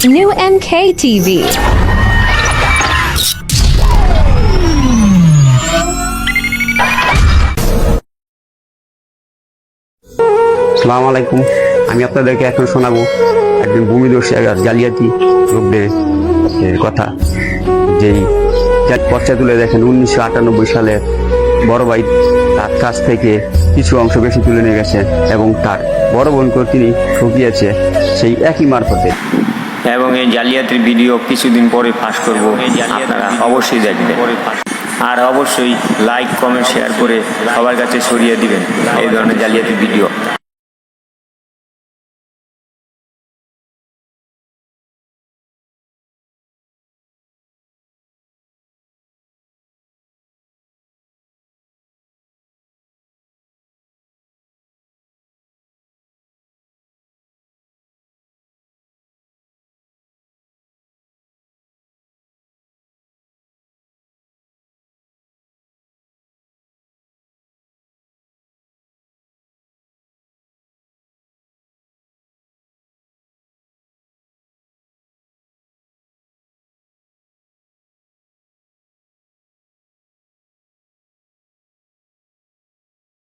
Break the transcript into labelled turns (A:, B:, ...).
A: New MK TV.
B: আসসালামু আলাইকুম। আমি আপনাদেরকে এখন শোনাবো একজন ভূমিদস্যু জালিয়াতি লোকদের কথা। যেই পর্চা তুলে দেখেন 1998 সালে বড় ভাই তার কাছ থেকে কিছু অংশ বেশি তুলে নিয়ে গেছে এবং তার বড় বোনকে তিনি ঠকিয়েছে সেই একই মারফতে।
C: এবং এই জালিয়াতির ভিডিও কিছুদিন পরে ফাঁস করব, আপনারা অবশ্যই দেখবেন। আর অবশ্যই লাইক কমেন্ট শেয়ার করে সবার কাছে ছড়িয়ে দিবেন এই ধরনের জালিয়াতির ভিডিও।